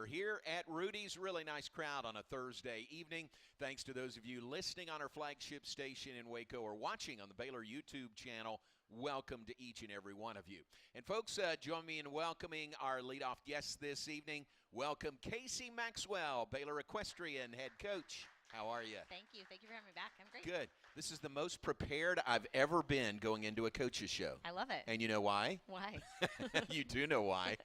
Baylor here at Rudy's. Really nice crowd on a Thursday evening. Thanks to those of you listening on our flagship station in Waco or watching on the Baylor YouTube channel. Welcome to each and every one of you. And folks, join me in welcoming our leadoff guest this evening. Welcome Casie Maxwell, Baylor equestrian head coach. How are you? Thank you. Thank you for having me back. I'm great. Good. This is the most prepared I've ever been going into a coach's show. I love it. And you know why? Why? You do know why.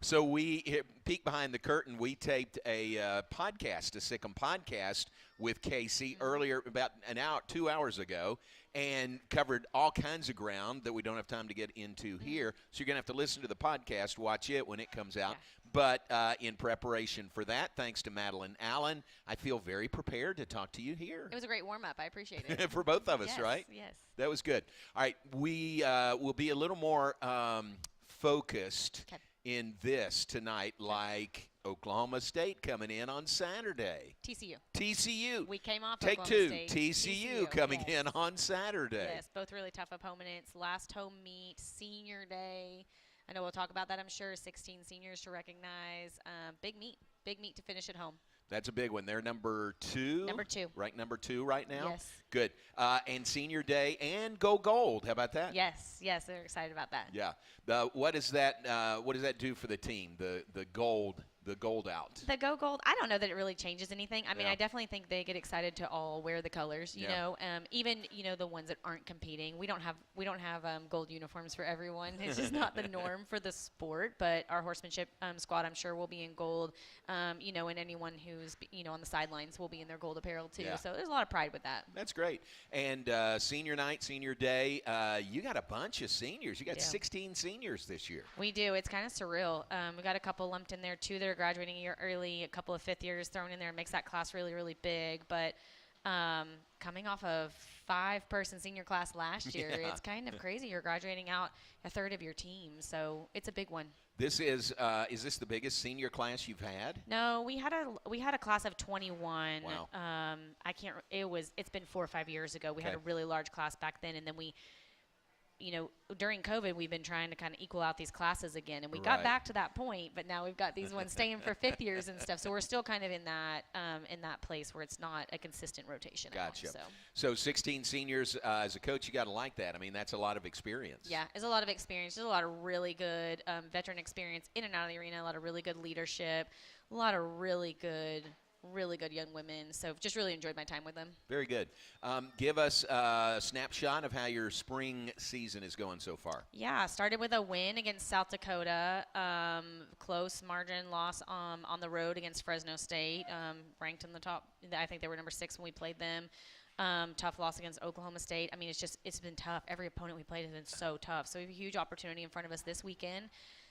So we peek behind the curtain. We taped a podcast, a Sick'em podcast with Casie earlier, about 2 hours ago, and covered all kinds of ground that we don't have time to get into here. So you're going to have to listen to the podcast, watch it when it comes out. Yeah. But in preparation for that, thanks to Madeline Allen, I feel very prepared to talk to you here. It was a great warm-up. I appreciate it. For both of us, Yes, right? yes. That was good. All right, we will be a little more focused in this tonight, like Oklahoma State coming in on Saturday. TCU. We came off Take Oklahoma two. State. TCU coming in on Saturday. Yes, both really tough opponents. Last home meet, senior day. I know we'll talk about that, I'm sure. 16 seniors to recognize. Big meet to finish at home. That's a big one. They're number 2. Number 2. Right, number 2 right now? Yes. Good. And senior day and go gold. How about that? Yes, they're excited about that. Yeah. What does that do for the team, the gold out? The Go Gold, I don't know that it really changes anything. I mean, Yeah. I definitely think they get excited to all wear the colors, you know. Even, the ones that aren't competing. We don't have gold uniforms for everyone. It's just not the norm for the sport, but our horsemanship squad, I'm sure, will be in gold, and anyone who's, on the sidelines will be in their gold apparel too. Yeah. So there's a lot of pride with that. That's great. And senior night, senior day, you got a bunch of seniors. You got 16 seniors this year. We do. It's kind of surreal. We got a couple lumped in there too that are graduating a year early, a couple of fifth years thrown in there. It makes that class really, really big. But coming off of 5-person senior class last year, it's kind of crazy. You're graduating out a third of your team, so it's a big one. This is this the biggest senior class you've had? No, we had a class of 21. Wow. It's been 4 or 5 years ago. We had a really large class back then, and then we, during COVID, we've been trying to kind of equal out these classes again, and we got back to that point, but now we've got these ones staying for fifth years and stuff. So we're still kind of in that place where it's not a consistent rotation. Gotcha. Now, so 16 seniors as a coach, you got to like that. I mean, that's a lot of experience. Yeah, it's a lot of experience. There's a lot of really good veteran experience in and out of the arena. A lot of really good leadership. A lot of really good young women. So just really enjoyed my time with them. Very good. Give us a snapshot of how your spring season is going so far. Yeah, started with a win against South Dakota. Close margin loss on the road against Fresno State. Ranked in the top. I think they were number 6 when we played them. Tough loss against Oklahoma State. I mean, it's been tough. Every opponent we played has been so tough. So we have a huge opportunity in front of us this weekend.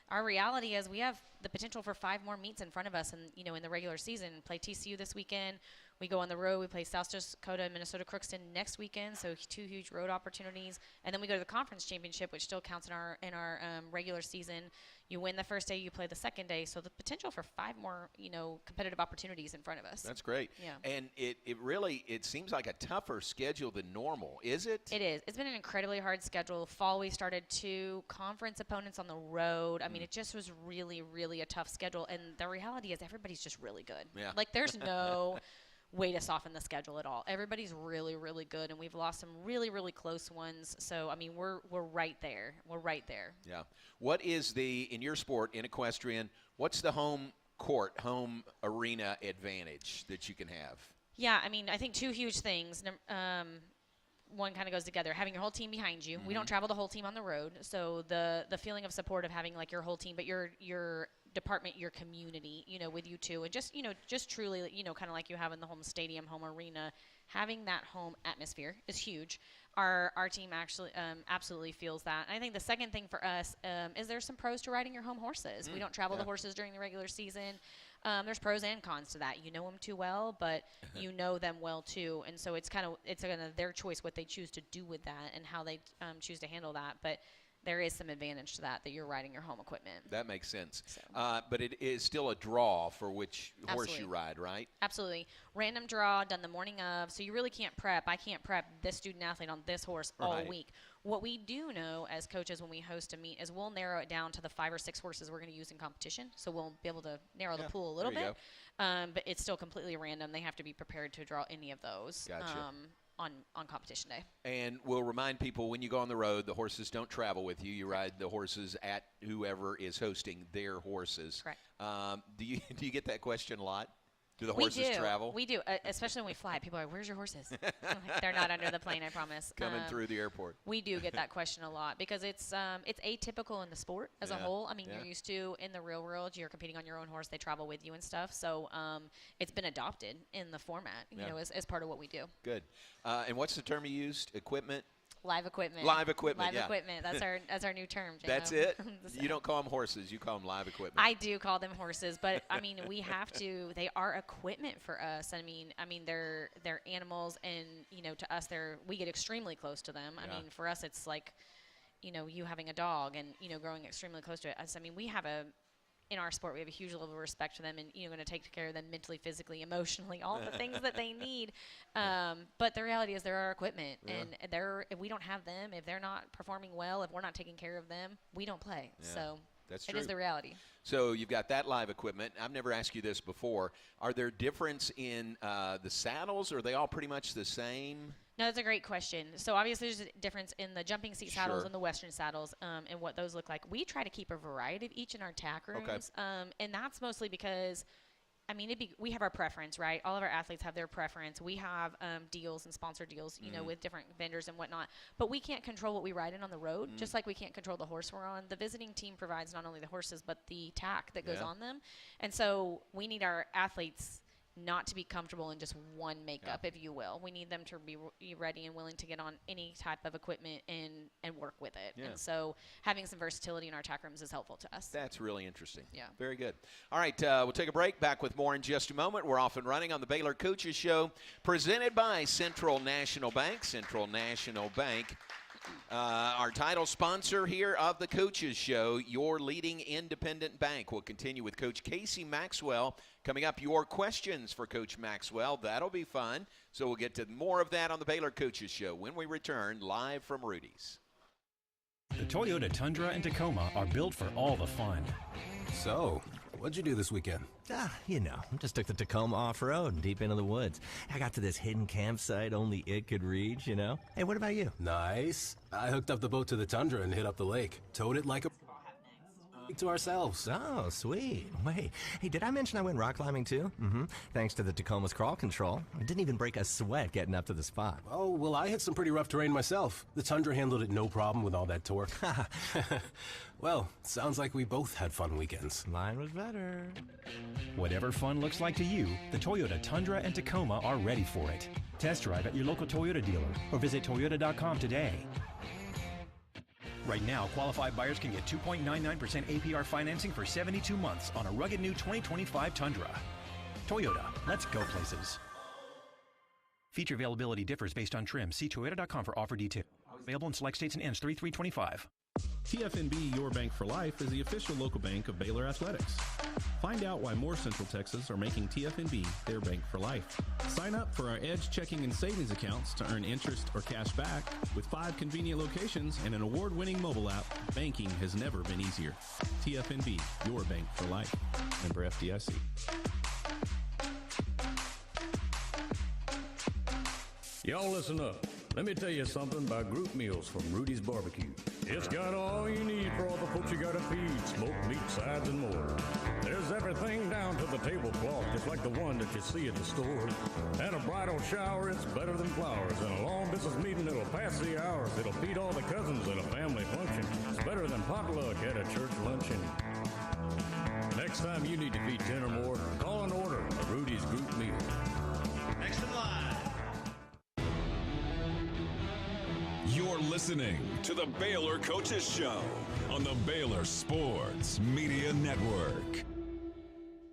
Our reality is we have the potential for 5 more meets in front of us, and in the regular season. Play TCU this weekend. We go on the road. We play South Dakota and Minnesota Crookston next weekend, so 2 huge road opportunities. And then we go to the conference championship, which still counts in our regular season. You win the first day, you play the second day. So the potential for 5 more, competitive opportunities in front of us. That's great. Yeah. And it seems like a tougher schedule than normal. Is it? It is. It's been an incredibly hard schedule. Fall, we started 2 conference opponents on the road. I mean, it just was really, really a tough schedule. And the reality is everybody's just really good. Yeah. Like, there's no way to soften the schedule at all. Everybody's really, really good, and we've lost some really, really close ones. So, I mean, we're right there. We're right there. Yeah. What is in your sport, in equestrian, what's the home court, home arena advantage that you can have? Yeah, I mean, I think 2 huge things. One kind of goes together. Having your whole team behind you. We don't travel the whole team on the road, so the feeling of support of having like your whole team, but your department, your community, with you too, and just truly, kind of like you have in the home stadium, home arena, having that home atmosphere is huge. Our team actually absolutely feels that. And I think the second thing for us is there's some pros to riding your home horses. We don't travel the horses during the regular season. There's pros and cons to that. You know them too well, but you know them well too, and so it's kind of their choice what they choose to do with that and how they choose to handle that. But there is some advantage to that you're riding your home equipment. That makes sense. So. But it is still a draw for which horse Absolutely. you ride, right? Absolutely. Random draw done the morning of, so you really can't prep. I can't prep this student athlete on this horse all Right. week. What we do know as coaches when we host a meet is we'll narrow it down to the 5 or 6 horses we're going to use in competition. So we'll be able to narrow the pool a little there you bit. But it's still completely random. They have to be prepared to draw any of those. Gotcha. On competition day. And we'll remind people when you go on the road, the horses don't travel with you. You ride the horses at whoever is hosting their horses. Correct. Do you get that question a lot? Do the We horses do. travel? We do, especially when we fly. People are like, "Where's your horses?" I'm like, they're not under the plane, I promise. Coming through the airport. We do get that question a lot because it's atypical in the sport as a whole. I mean, Yeah. you're used to in the real world, you're competing on your own horse. They travel with you and stuff. So it's been adopted in the format, you know, as part of what we do. Good. And what's the term you used? Equipment? Live equipment. Live equipment, Live yeah. equipment. That's our new term, J-Mo. That's it? So- You don't call them horses. You call them live equipment. I do call them horses, but I mean we have to. They are equipment for us. I mean they're animals, and you know to us we get extremely close to them. I Yeah. mean for us it's like, you know, you having a dog and you know growing extremely close to it. I mean we have in our sport we have a huge level of respect for them, and you know going to take care of them mentally, physically, emotionally, all the things that they need. But the reality is they're our equipment, and if we don't have them, if they're not performing well, if we're not taking care of them, we don't play. Yeah. So. That's It true. is the reality. So you've got that live equipment. I've never asked you this before. Are there difference in the saddles? Or are they all pretty much the same? No, that's a great question. So obviously there's a difference in the jumping seat saddles Sure. and the Western saddles and what those look like. We try to keep a variety of each in our tack rooms. And that's mostly because, I mean, we have our preference, right? All of our athletes have their preference. We have deals and sponsor deals, you know, with different vendors and whatnot. But we can't control what we ride in on the road, just like we can't control the horse we're on. The visiting team provides not only the horses, but the tack that goes on them. And so we need our athletes not to be comfortable in just one makeup, if you will. We need them to be ready and willing to get on any type of equipment and work with it. Yeah. And so having some versatility in our tack rooms is helpful to us. That's really interesting. Yeah. Very good. All right, we'll take a break. Back with more in just a moment. We're off and running on the Baylor Coaches Show, presented by Central National Bank. Central National Bank, our title sponsor here of the Coaches Show, your leading independent bank. We'll continue with Coach Casie Maxwell. Coming up, your questions for Coach Maxwell. That'll be fun. So we'll get to more of that on the Baylor Coaches Show when we return live from Rudy's. The Toyota Tundra and Tacoma are built for all the fun. So, what'd you do this weekend? You know, just took the Tacoma off-road and deep into the woods. I got to this hidden campsite only it could reach, you know? Hey, what about you? Nice. I hooked up the boat to the Tundra and hit up the lake. Towed it like a to ourselves. Oh, sweet. Wait, hey, did I mention I went rock climbing too? Mm-hmm. Thanks to the Tacoma's crawl control. I didn't even break a sweat getting up to the spot. Oh, well, I hit some pretty rough terrain myself. The Tundra handled it no problem with all that torque. Well, sounds like we both had fun weekends. Mine was better. Whatever fun looks like to you, the Toyota Tundra and Tacoma are ready for it. Test drive at your local Toyota dealer or visit toyota.com today. Right now, qualified buyers can get 2.99% APR financing for 72 months on a rugged new 2025 Tundra. Toyota, let's go places. Feature availability differs based on trim. See toyota.com for offer detail. Available in select states and ends 3/3/25. TFNB Your Bank for Life is the official local bank of Baylor Athletics. Find out why more Central Texas are making TFNB their bank for life. Sign up for our Edge checking and savings accounts to earn interest or cash back. With 5 convenient locations and an award-winning mobile app, banking has never been easier. TFNB Your Bank for Life. Member FDIC. Y'all listen up. Let me tell you something about group meals from Rudy's Barbecue. It's got all you need for all the folks you gotta feed, smoked meat, sides, and more. There's everything down to the tablecloth, just like the one that you see at the store. And a bridal shower, it's better than flowers. And a long business meeting, it'll pass the hours. It'll beat all the cousins at a family function. It's better than potluck at a church luncheon. Next time you need to feed 10 or more, call and order a Rudy's group meal. Next in line. You're listening to the Baylor Coaches Show on the Baylor Sports Media Network.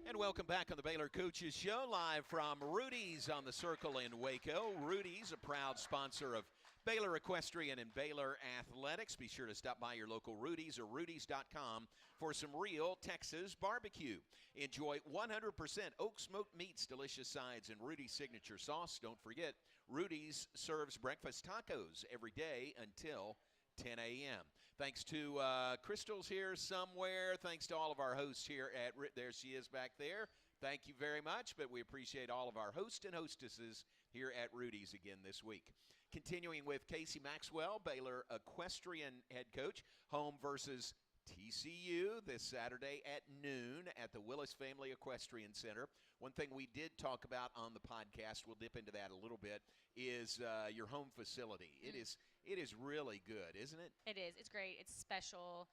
And welcome back on the Baylor Coaches Show, live from Rudy's on the Circle in Waco. Rudy's, a proud sponsor of Baylor Equestrian and Baylor Athletics. Be sure to stop by your local Rudy's or Rudy's.com for some real Texas barbecue. Enjoy 100% oak smoked meats, delicious sides, and Rudy's signature sauce. Don't forget, Rudy's serves breakfast tacos every day until 10 a.m. Thanks to Crystal's here somewhere. Thanks to all of our hosts here at there she is back there. Thank you very much, but we appreciate all of our hosts and hostesses here at Rudy's again this week. Continuing with Casie Maxwell, Baylor Equestrian head coach, home versus TCU this Saturday at noon at the Willis Family Equestrian Center. One thing we did talk about on the podcast, we'll dip into that a little bit, is your home facility. It is really good, isn't it? It is. It's great. It's special.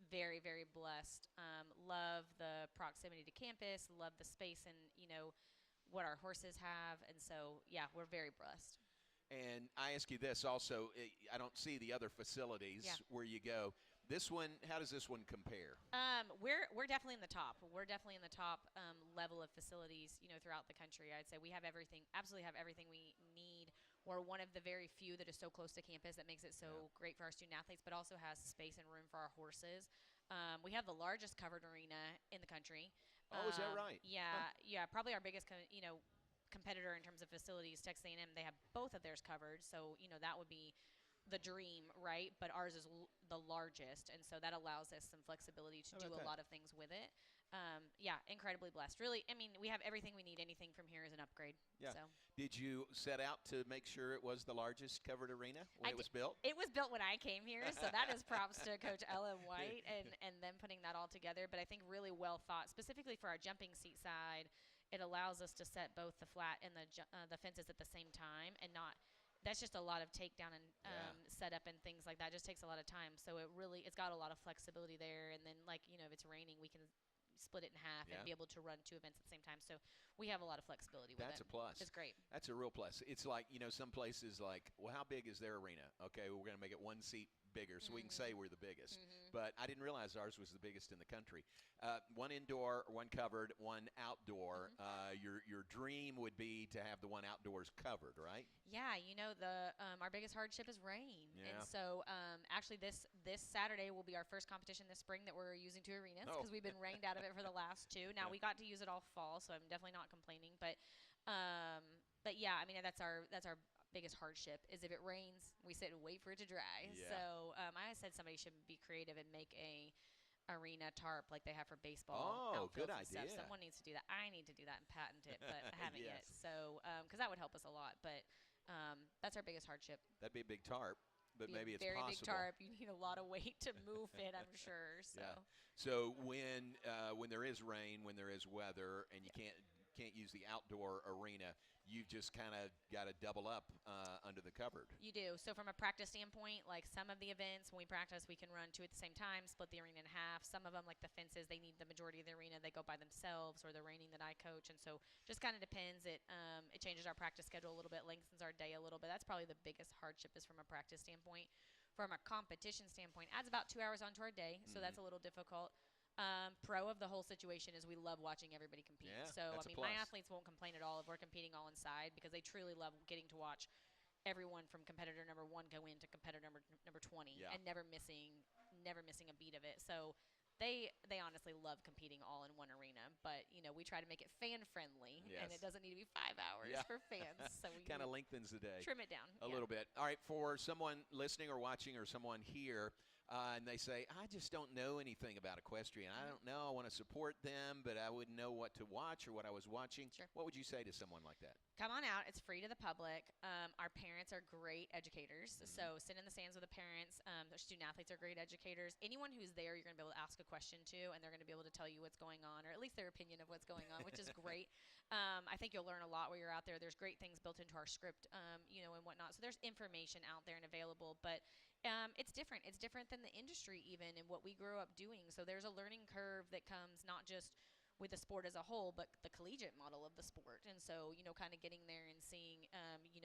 Very, very blessed. Love the proximity to campus. Love the space and, what our horses have. And so, yeah, we're very blessed. And I ask you this also, I don't see the other facilities where you go. This one, how does this one compare? We're definitely in the top. We're definitely in the top level of facilities, throughout the country. I'd say we have everything, absolutely have everything we need. We're one of the very few that is so close to campus that makes it so great for our student athletes, but also has space and room for our horses. We have the largest covered arena in the country. Oh, is that right? Yeah, probably our biggest, competitor in terms of facilities, Texas A&M. They have both of theirs covered, so that would be the dream, right? But ours is the largest, and so that allows us some flexibility to do a lot of things with it. Incredibly blessed. Really, we have everything we need. Anything from here is an upgrade. Yeah. So. Did you set out to make sure it was the largest covered arena when it was built? It was built when I came here, so that is props to Coach Ellen White and them putting that all together. But I think really well thought, specifically for our jumping seat side. It allows us to set both the flat and the fences at the same time, and not. That's just a lot of takedown and setup and things like that. It just takes a lot of time. So it's got a lot of flexibility there. And then, if it's raining, we can split it in half and be able to run two events at the same time. So we have a lot of flexibility with it. That's a plus. It's great. That's a real plus. It's like, some places like, well, how big is their arena? Okay, we're going to make it one seat bigger so we can say we're the biggest. But I didn't realize ours was the biggest in the country. One indoor, one covered, one outdoor. Your dream would be to have the one outdoors covered, right? Yeah, our biggest hardship is rain. Yeah. And so actually this Saturday will be our first competition this spring that we're using two arenas because we've been rained out of it for the last two. Now we got to use it all fall, so I'm definitely not complaining. But yeah, that's our biggest hardship is if it rains, we sit and wait for it to dry. Yeah. So I said somebody should be creative and make a arena tarp like they have for baseball. Oh, good and stuff. idea. Someone needs to do that. I need to do that and patent it, but I haven't yet. So because that would help us a lot. But that's our biggest hardship. That'd be a big tarp, but maybe it's very possible. Big tarp. You need a lot of weight to move it, I'm sure. So. Yeah. So when there is rain, when there is weather, and you can't use the outdoor arena, you've just kind of got to double up under the covered. You do. So from a practice standpoint, like some of the events, when we practice, we can run two at the same time, split the arena in half. Some of them, like the fences, they need the majority of the arena. They go by themselves, or the reining that I coach. And so just kind of depends. It changes our practice schedule a little bit, lengthens our day a little bit. That's probably the biggest hardship is from a practice standpoint. From a competition standpoint, adds about 2 hours onto our day, so that's a little difficult. Pro of the whole situation is we love watching everybody compete. Yeah, so, that's my athletes won't complain at all if we're competing all inside because they truly love getting to watch everyone from competitor number 1 go into competitor number 20 and never missing a beat of it. So they honestly love competing all in one arena. But, we try to make it fan-friendly, and it doesn't need to be 5 hours for fans. So we kind of lengthens the day. Trim it down. A little bit. All right, for someone listening or watching or someone here, and they say, I just don't know anything about equestrian. I don't know. I want to support them, but I wouldn't know what to watch or what I was watching. Sure. What would you say to someone like that? Come on out. It's free to the public. Our parents are great educators. So sit in the stands with the parents. Their student athletes are great educators. Anyone who's there, you're going to be able to ask a question to, and they're going to be able to tell you what's going on, or at least their opinion of what's going on, which is great. I think you'll learn a lot while you're out there. There's great things built into our script, and whatnot. So there's information out there and available, but it's different. It's different than the industry even and what we grew up doing. So there's a learning curve that comes not just with the sport as a whole, but the collegiate model of the sport. And so, kind of getting there and seeing,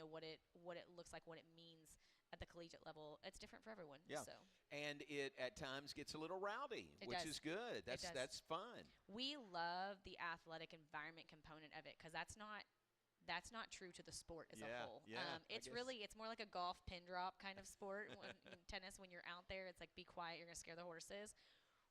what it looks like, what it means at the collegiate level. It's different for everyone. Yeah. So. And it at times gets a little rowdy, which is good. That's fun. We love the athletic environment component of it because that's not that's not true to the sport as a whole. Yeah, it's more like a golf pin drop kind of sport. In tennis, when you're out there, it's like, be quiet, you're going to scare the horses.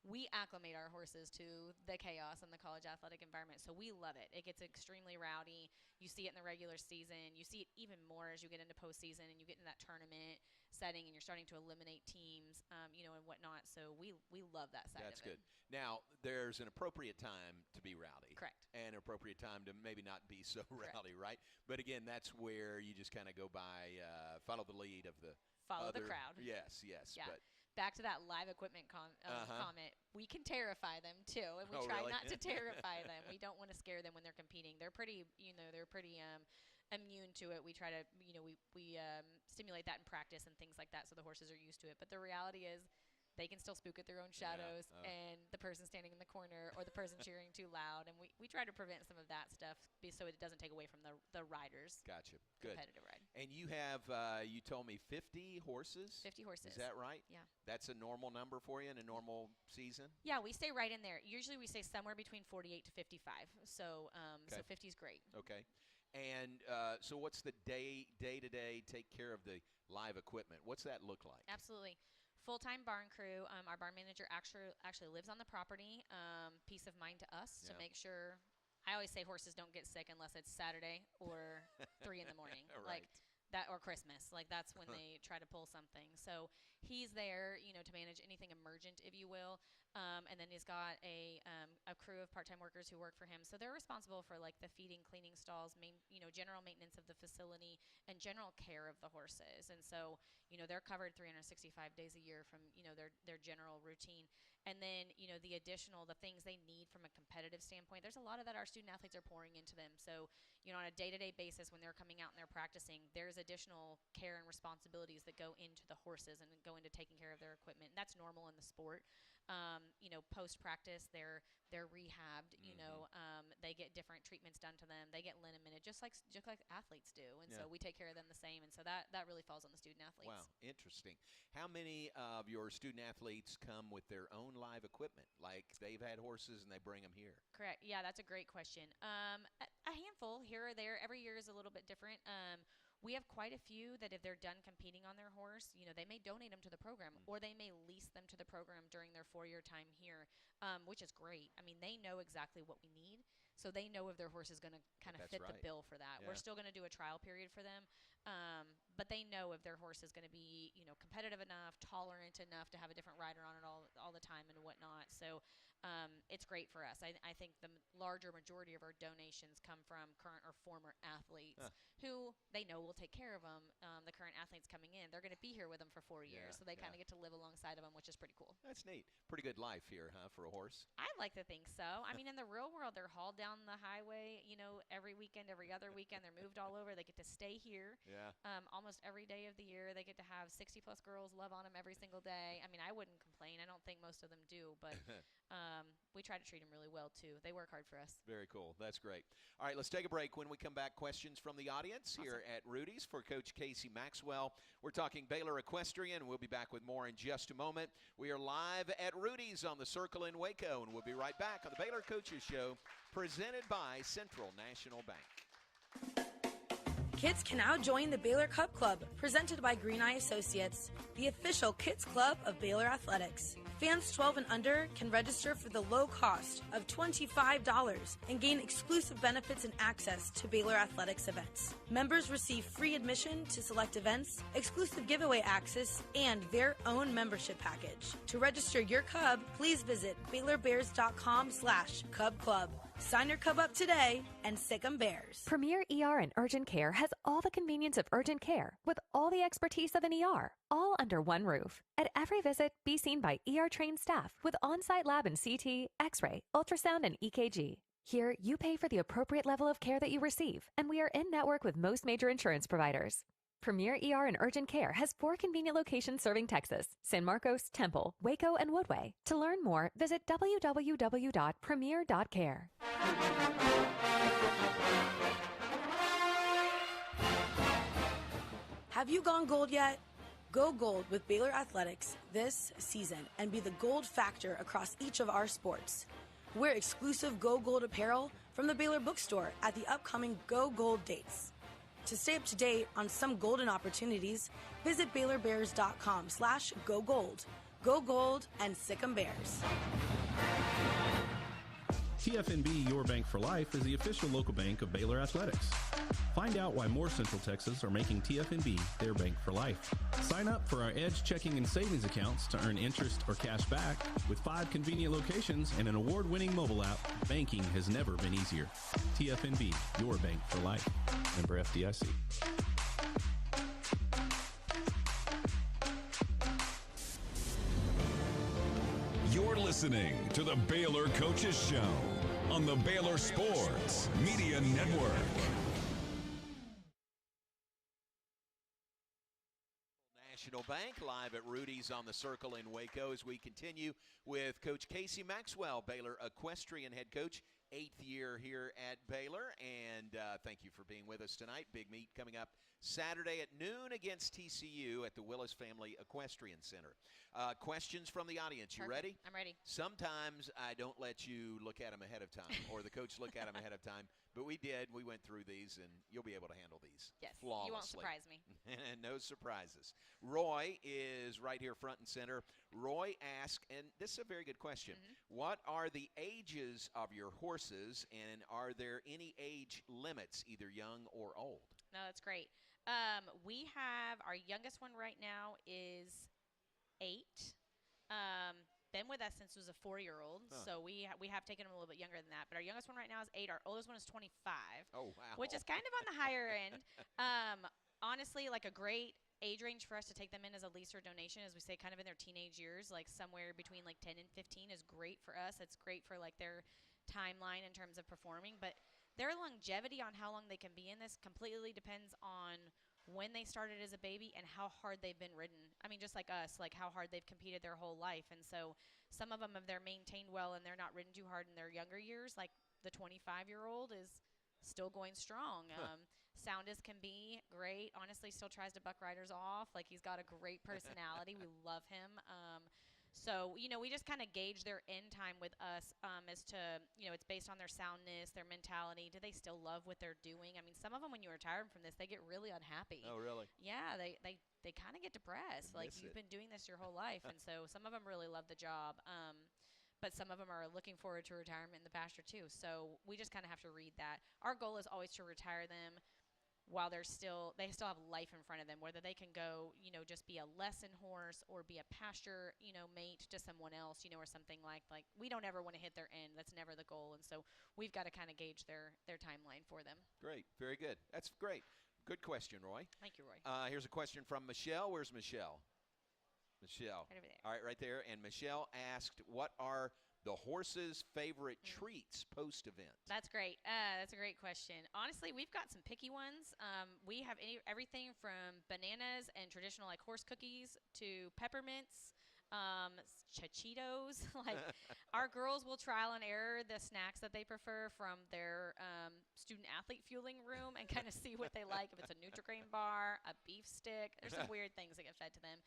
We acclimate our horses to the chaos in the college athletic environment, so we love it. It gets extremely rowdy. You see it in the regular season. You see it even more as you get into postseason and you get into that tournament setting and you're starting to eliminate teams, and whatnot. So we love that side of it. That's good. Now, there's an appropriate time to be rowdy. Correct. And an appropriate time to maybe not be so rowdy, right? But, again, that's where you just kind of go by, follow the lead of the the crowd. Yes. Yeah. But back to that live equipment comment. We can terrify them too, and we try really? not to terrify them. We don't want to scare them when they're competing. They're pretty, immune to it. We try to, we stimulate that in practice and things like that, so the horses are used to it. But the reality is, they can still spook at their own shadows, and the person standing in the corner or the person cheering too loud. And we try to prevent some of that stuff so it doesn't take away from the riders. Gotcha. Good. Competitive ride. And you have, you told me 50 horses? 50 horses. Is that right? Yeah. That's a normal number for you in a normal season? Yeah, we stay right in there. Usually we stay somewhere between 48 to 55. So, Okay. So 50 is great. Okay. And so what's the day-to-day take care of the live equipment? What's that look like? Absolutely. Full-time barn crew. Our barn manager actually lives on the property. Peace of mind to us to make sure. I always say horses don't get sick unless it's Saturday or 3 in the morning. Right. Like that, or Christmas. Like that's when they try to pull something. So he's there, to manage anything emergent, if you will. And then he's got a crew of part-time workers who work for him. So they're responsible for like the feeding, cleaning stalls, general maintenance of the facility, and general care of the horses. And so, they're covered 365 days a year from, their general routine. And then, the things they need from a competitive standpoint, there's a lot of that our student athletes are pouring into them. So, on a day-to-day basis when they're coming out and they're practicing, there's additional care and responsibilities that go into the horses and go into taking care of their equipment. And that's normal in the sport. Post-practice, they're rehabbed. They get different treatments done to them. They get linimented, just like athletes do. And so we take care of them the same. And so that really falls on the student athletes. Wow, interesting. How many of your student athletes come with their own live equipment? Like they've had horses and they bring them here? Correct. Yeah, that's a great question. A handful here or there. Every year is a little bit different. We have quite a few that if they're done competing on their horse, they may donate them to the program or they may lease them to the program during their 4-year time here, which is great. I mean, they know exactly what we need, so they know if their horse is going to kind of fit the bill for that. Yeah. We're still going to do a trial period for them, but they know if their horse is going to be, competitive enough, tolerant enough to have a different rider on it all the time and whatnot. So it's great for us. I think the larger majority of our donations come from current or former athletes who they know will take care of them. The current athletes coming in, they're going to be here with them for 4 years, so they kind of get to live alongside of them, which is pretty cool. That's neat. Pretty good life here, huh, for a horse? I like to think so. I mean, in the real world, they're hauled down the highway, every weekend, every other weekend. They're moved all over. They get to stay here almost every day of the year. They get to have 60-plus girls love on them every single day. I mean, I wouldn't complain. I don't think most of them do, but we try to treat them really well, too. They work hard for us. Very cool. That's great. All right, let's take a break. When we come back, questions from the audience here at Rudy's for Coach Casie Maxwell. We're talking Baylor Equestrian. We'll be back with more in just a moment. We are live at Rudy's on the Circle in Waco, and we'll be right back on the Baylor Coaches Show, presented by Central National Bank. Kids can now join the Baylor Cup Club, presented by Green Eye Associates, the official kids club of Baylor Athletics. Fans 12 and under can register for the low cost of $25 and gain exclusive benefits and access to Baylor Athletics events. Members receive free admission to select events, exclusive giveaway access, and their own membership package. To register your cub, please visit BaylorBears.com/Cub Club. Sign your cub up today and sick 'em Bears. Premier ER and Urgent Care has all the convenience of urgent care with all the expertise of an ER, all under one roof. At every visit, be seen by ER-trained staff with on-site lab and CT, X-ray, ultrasound, and EKG. Here, you pay for the appropriate level of care that you receive, and we are in network with most major insurance providers. Premier ER and Urgent Care has 4 convenient locations serving Texas: San Marcos, Temple, Waco, and Woodway. To learn more, visit www.premier.care. Have you gone gold yet? Go gold with Baylor Athletics this season and be the gold factor across each of our sports. Wear exclusive Go Gold apparel from the Baylor bookstore at the upcoming Go Gold dates. To stay up to date on some golden opportunities, visit BaylorBears.com/GoGold. Go Gold and Sick 'em Bears. TFNB Your Bank for Life is the official local bank of Baylor Athletics. Find out why more Central Texas are making TFNB their bank for life. Sign up for our Edge checking and savings accounts to earn interest or cash back. With 5 convenient locations and an award-winning mobile app, banking has never been easier. TFNB, your bank for life. Member FDIC. You're listening to the Baylor Coaches Show on the Baylor Sports Media Network. National Bank live at Rudy's on the Circle in Waco as we continue with Coach Casie Maxwell, Baylor equestrian head coach, 8th year here at Baylor. And thank you for being with us tonight. Big meet coming up Saturday at noon against TCU at the Willis Family Equestrian Center. Questions from the audience. You ready? I'm ready. Sometimes I don't let you look at them ahead of time or the coach look at them ahead of time. But we did. We went through these, and you'll be able to handle these flawlessly. You won't surprise me. No surprises. Roy is right here front and center. Roy asked, and this is a very good question, what are the ages of your horses, and are there any age limits, either young or old? No, that's great. We have our youngest one right now is 8. Been with us since he was a 4-year-old, so we have taken him a little bit younger than that. But our youngest one right now is 8. Our oldest one is 25. Oh, wow. Which is kind of on the higher end. Honestly, like a great age range for us to take them in as a lease or donation, as we say, kind of in their teenage years, like somewhere between like 10 and 15 is great for us. It's great for like their timeline in terms of performing. But their longevity on how long they can be in this completely depends on when they started as a baby and how hard they've been ridden. I mean, just like us, like how hard they've competed their whole life. And so some of them, if they're maintained well and they're not ridden too hard in their younger years, like the 25-year-old is still going strong. Sound as can be, great. Honestly, still tries to buck riders off. Like, he's got a great personality. We love him. So, you know, we just kind of gauge their end time with us as to, you know, it's based on their soundness, their mentality. Do they still love what they're doing? I mean, some of them, when you retire them from this, they get really unhappy. Oh, really? Yeah, they kind of get depressed. Like, you've been doing this your whole life. And so some of them really love the job. But some of them are looking forward to retirement in the pasture, too. So we just kind of have to read that. Our goal is always to retire them while they still have life in front of them, whether they can go, you know, just be a lesson horse or be a pasture, you know, mate to someone else, you know, or something like we don't ever want to hit their end. That's never the goal. And so we've got to kind of gauge their timeline for them. Great. Very good. That's great. Good question, Roy. Thank you, Roy. Here's a question from Michelle. Where's Michelle? Michelle. Right over there. All right, right there. And Michelle asked, what are the horse's favorite treats post-event? That's great. That's a great question. Honestly, we've got some picky ones. We have everything from bananas and traditional like horse cookies to peppermints, Cheetos. Like our girls will trial and error the snacks that they prefer from their student athlete fueling room and kind of see what they like. If it's a Nutri-Grain bar, a beef stick, there's some weird things that get fed to them.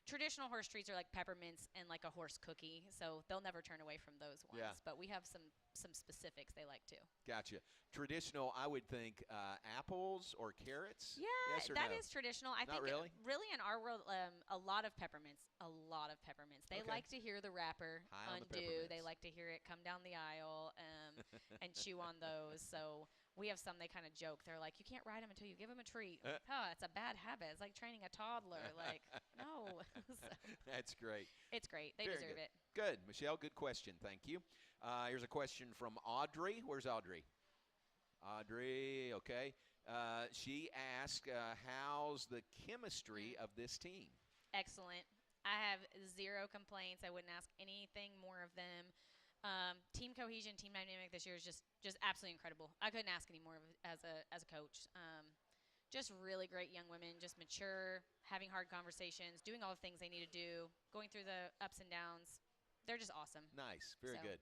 Traditional horse treats are like peppermints and like a horse cookie, so they'll never turn away from those ones. Yeah. But we have some specifics they like too. Gotcha. Traditional, I would think apples or carrots? Yeah, yes or that no? is traditional. I Not think really? In our world, a lot of peppermints. A lot of peppermints. They Okay. like to hear the wrapper High on the undo. They peppermints. like to hear it come down the aisle and chew on those. So we have some, they kind of joke. They're like, you can't ride them until you give them a treat. Oh, it's a bad habit. It's like training a toddler. Like, no. So That's great. it's great. They Very deserve good. it. Good. Michelle, good question. Thank you. Here's a question from Audrey. Where's Audrey? Audrey, okay. She asked, how's the chemistry of this team? Excellent. I have zero complaints. I wouldn't ask anything more of them. Team cohesion, team dynamic this year is just absolutely incredible. I couldn't ask any more of it as a coach. Just really great young women, just mature, having hard conversations, doing all the things they need to do, going through the ups and downs. They're just awesome. Nice. Very So. good.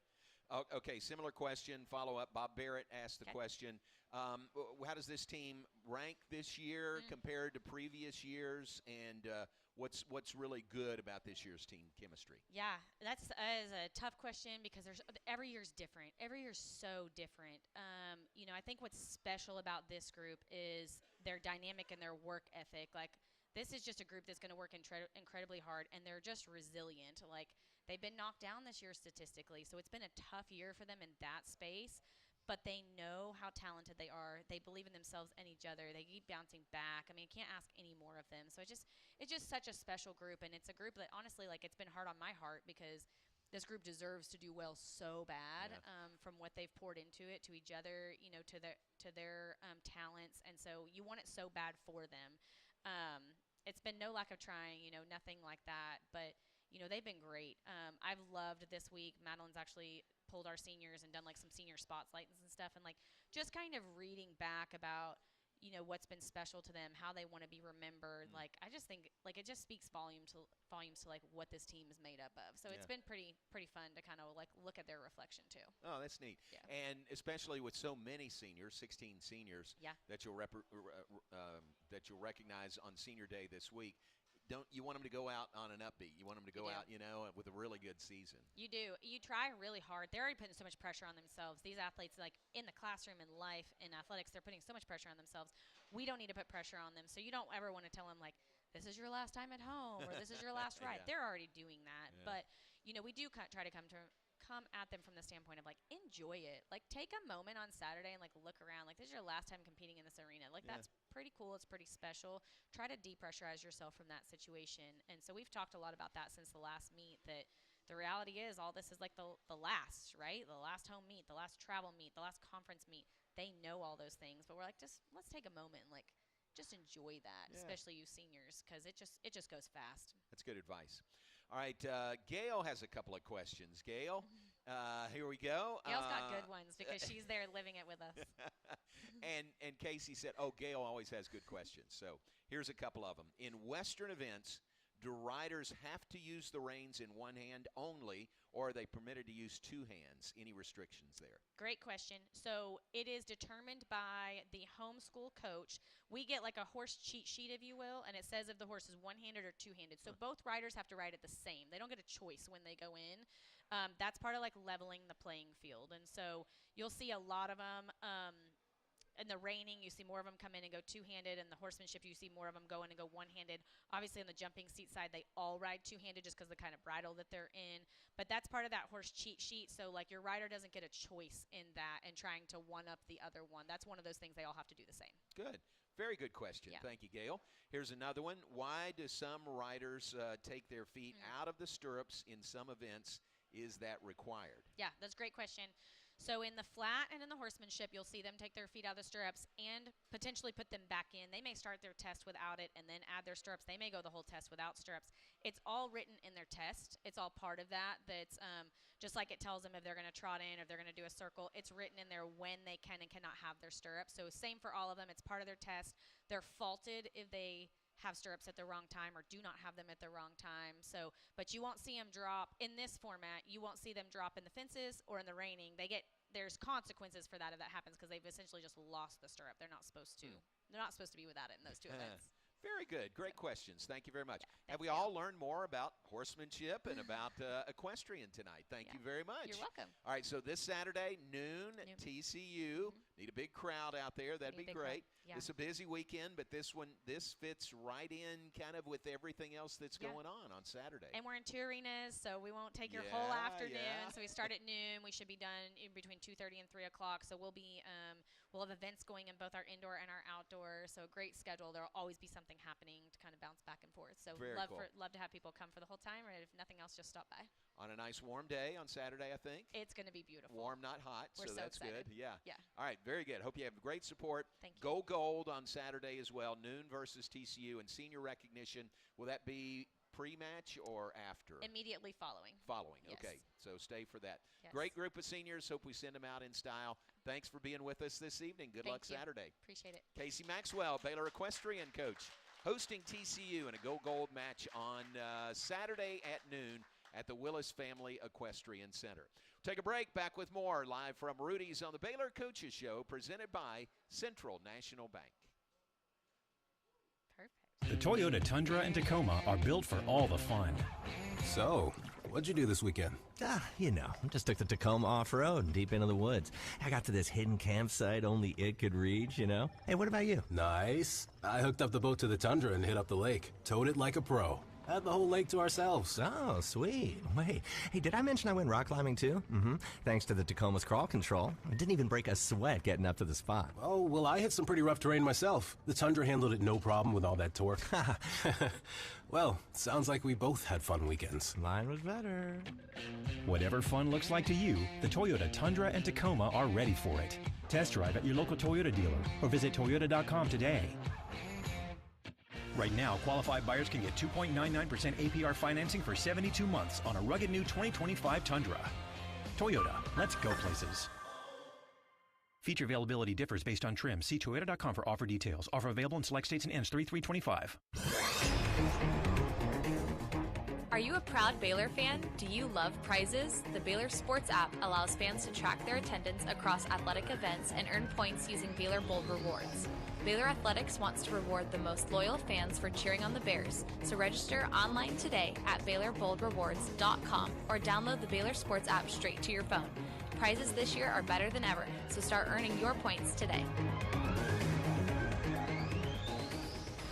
Okay, similar question, follow-up. Bob Barrett asked the question, how does this team rank this year compared to previous years, and what's really good about this year's team chemistry? Yeah, that is a tough question because every year's different. Every year's so different. I think what's special about this group is their dynamic and their work ethic. Like, this is just a group that's going to work incredibly hard, and they're just resilient. Like, they've been knocked down this year statistically, so it's been a tough year for them in that space. But they know how talented they are. They believe in themselves and each other. They keep bouncing back. I mean, I can't ask any more of them. So it's just such a special group, and it's a group that honestly, like, it's been hard on my heart because this group deserves to do well so bad from what they've poured into it, to each other, to their talents, and so you want it so bad for them. It's been no lack of trying, nothing like that, but they've been great. I've loved this week. Madeline's actually pulled our seniors and done like some senior spotlights and stuff, and like just kind of reading back about what's been special to them, how they want to be remembered. Like, I just think like it just speaks volumes to like what this team is made up of. So it's been pretty fun to kind of like look at their reflection too. Oh, that's neat. Yeah. And especially with so many seniors, 16 seniors that you'll recognize on Senior Day this week. Don't you want them to go out on an upbeat? You want them to go out, with a really good season. You do. You try really hard. They're already putting so much pressure on themselves. These athletes, like in the classroom, in life, in athletics, they're putting so much pressure on themselves. We don't need to put pressure on them. So you don't ever want to tell them, like, this is your last time at home or this is your last ride. They're already doing that. But, we do try to come at them from the standpoint of, like, enjoy it. Like, take a moment on Saturday and, like, look around. Like, this is your last time competing in this arena. Like, that's pretty cool. It's pretty special. Try to depressurize yourself from that situation. And so we've talked a lot about that since the last meet, that the reality is all this is, like, the last, right? The last home meet, the last travel meet, the last conference meet. They know all those things. But we're like, let's take a moment and, like, just enjoy that, especially you seniors, because it just goes fast. That's good advice. All right, Gail has a couple of questions. Gail, here we go. Gail's got good ones because she's there living it with us. and Casie said, Gail always has good questions. So here's a couple of them. In Western events, do riders have to use the reins in one hand only, or are they permitted to use two hands? Any restrictions there? Great question. So it is determined by the homeschool coach. We get like a horse cheat sheet, if you will, and it says if the horse is one-handed or two-handed. So both riders have to ride it the same. They don't get a choice when they go in. That's part of like leveling the playing field. And so you'll see a lot of them. In the reining, you see more of them come in and go two-handed. In the horsemanship, you see more of them go in and go one-handed. Obviously, on the jumping seat side, they all ride two-handed just because of the kind of bridle that they're in. But that's part of that horse cheat sheet. So, like, your rider doesn't get a choice in that and trying to one-up the other one. That's one of those things they all have to do the same. Good. Very good question. Thank you, Gail. Here's another one. Why do some riders take their feet out of the stirrups in some events? Is that required? Yeah, that's a great question. So in the flat and in the horsemanship, you'll see them take their feet out of the stirrups and potentially put them back in. They may start their test without it and then add their stirrups. They may go the whole test without stirrups. It's all written in their test. It's all part of that. That's just like it tells them if they're going to trot in, if they're going to do a circle. It's written in there when they can and cannot have their stirrups. So same for all of them. It's part of their test. They're faulted if they have stirrups at the wrong time or do not have them at the wrong time. So, but you won't see them drop in this format. You won't see them drop in the fences or in the reining. There's consequences for that if that happens because they've essentially just lost the stirrup. They're not supposed to. They're not supposed to be without it in those two events. Very good. Great questions. Thank you very much. Have we all learned more about horsemanship and about equestrian tonight? Thank you very much. You're welcome. All right, so this Saturday, noon. TCU. Need a big crowd out there. That'd be great. Yeah. It's a busy weekend, but this fits right in kind of with everything else that's going on Saturday. And we're in two arenas, so we won't take your whole afternoon. So we start at noon. We should be done in between 2:30 and 3 o'clock. So we'll have events going in both our indoor and our outdoor. So a great schedule. There'll always be something happening to kind of bounce back and forth. So love to have people come for the whole time, or if nothing else, just stop by. On a nice warm day on Saturday, I think. It's going to be beautiful. Warm, not hot, We're so that's excited. good. Yeah. Yeah. All right, very good. Hope you have great support. Thank you. Go Gold on Saturday as well, noon versus TCU, and senior recognition. Will that be pre-match or after? Immediately following. Yes. Okay. So stay for that. Yes. Great group of seniors. Hope we send them out in style. Thanks for being with us this evening. Good luck Saturday. Appreciate it. Casie Maxwell, Baylor equestrian coach, hosting TCU in a Go Gold match on Saturday at noon at the Willis Family Equestrian Center. Take a break. Back with more live from Rudy's on the Baylor Coaches Show, presented by Central National Bank. Perfect. The Toyota Tundra and Tacoma are built for all the fun. So, what'd you do this weekend? Just took the Tacoma off-road and deep into the woods. I got to this hidden campsite only it could reach, Hey, what about you? Nice. I hooked up the boat to the Tundra and hit up the lake. Towed it like a pro. Had the whole lake to ourselves. Oh, sweet. Wait, hey, did I mention I went rock climbing too? Thanks to the Tacoma's crawl control. I didn't even break a sweat getting up to the spot. Oh, well, I hit some pretty rough terrain myself. The Tundra handled it no problem with all that torque. Well, sounds like we both had fun weekends. Mine was better. Whatever fun looks like to you, the Toyota Tundra and Tacoma are ready for it. Test drive at your local Toyota dealer or visit toyota.com today. Right now, qualified buyers can get 2.99% APR financing for 72 months on a rugged new 2025 Tundra. Toyota, let's go places. Feature availability differs based on trim. See toyota.com for offer details. Offer available in select states and ends 3/3/25. Are you a proud Baylor fan? Do you love prizes? The Baylor Sports app allows fans to track their attendance across athletic events and earn points using Baylor Bold Rewards. Baylor Athletics wants to reward the most loyal fans for cheering on the Bears, so register online today at BaylorBoldRewards.com or download the Baylor Sports app straight to your phone. Prizes this year are better than ever, so start earning your points today.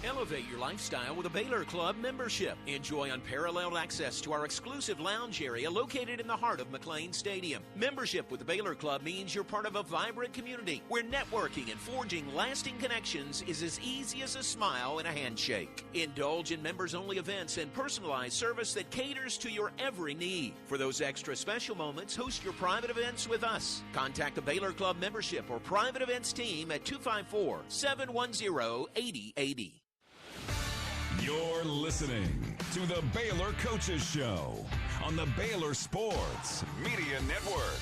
Elevate your lifestyle with a Baylor Club membership. Enjoy unparalleled access to our exclusive lounge area located in the heart of McLean Stadium. Membership with the Baylor Club means you're part of a vibrant community where networking and forging lasting connections is as easy as a smile and a handshake. Indulge in members-only events and personalized service that caters to your every need. For those extra special moments, host your private events with us. Contact the Baylor Club membership or private events team at 254-710-8080. You're listening to the Baylor Coaches Show on the Baylor Sports Media Network.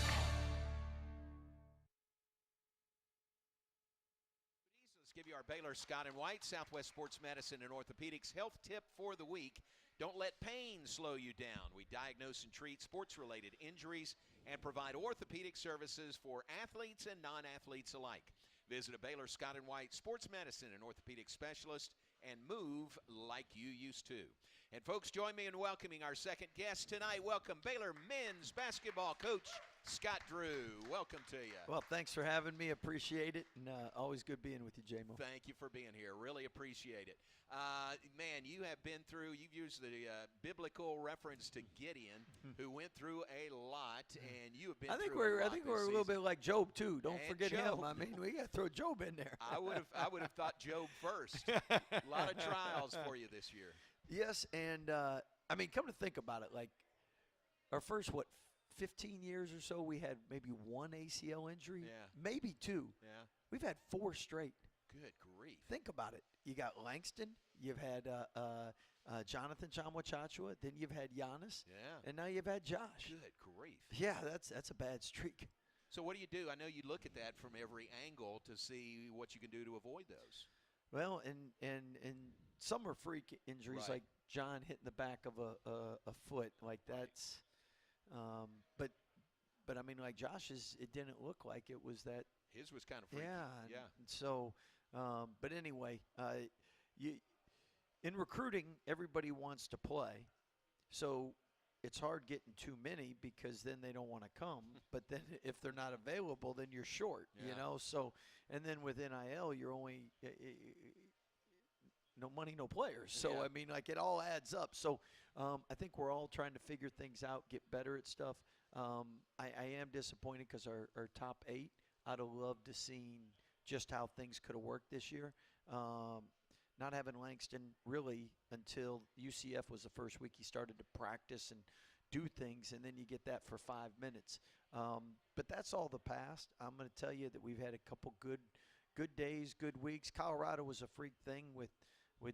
Let's give you our Baylor Scott and White Southwest Sports Medicine and Orthopedics health tip for the week. Don't let pain slow you down. We diagnose and treat sports-related injuries and provide orthopedic services for athletes and non-athletes alike. Visit a Baylor Scott and White Sports Medicine and Orthopedic Specialist and move like you used to. And folks, join me in welcoming our second guest tonight. Welcome Baylor men's basketball coach Scott Drew. Welcome to you. Well, thanks for having me. Appreciate it. And always good being with you, J-Mo. Thank you for being here. Really appreciate it. Man, you have been through, you've used the biblical reference to Gideon, who went through a lot, and you have been through a lot. I think we're a little bit like Job, too. Don't forget Job. him. I mean, we got to throw Job in there. I would have thought Job first. A lot of trials for you this year. Yes, and, I mean, come to think about it, like our first, 15 years or so, we had maybe one ACL injury, maybe two. Yeah. We've had 4 straight. Good grief. Think about it. You got Langston, you've had Jonathan Chamwa-Chachua, then you've had Giannis, and now you've had Josh. Good grief. Yeah, that's a bad streak. So what do? I know you look at that from every angle to see what you can do to avoid those. Well, and some are freak injuries, like John hitting the back of a foot, like that's. But I mean, like Josh's, it didn't look like it was that. His was kind of freaky. Yeah. So, but anyway, in recruiting, everybody wants to play, so it's hard getting too many because then they don't want to come. But then if they're not available, then you're short. You know. So, and then with NIL, you're only no money, no players. So I mean, like it all adds up. So I think we're all trying to figure things out, get better at stuff. I am disappointed because our top 8, I'd have loved to seen just how things could have worked this year. Not having Langston really until UCF was the first week he started to practice and do things, and then you get that for 5 minutes. But that's all the past. I'm going to tell you that we've had a couple good days, good weeks. Colorado was a freak thing with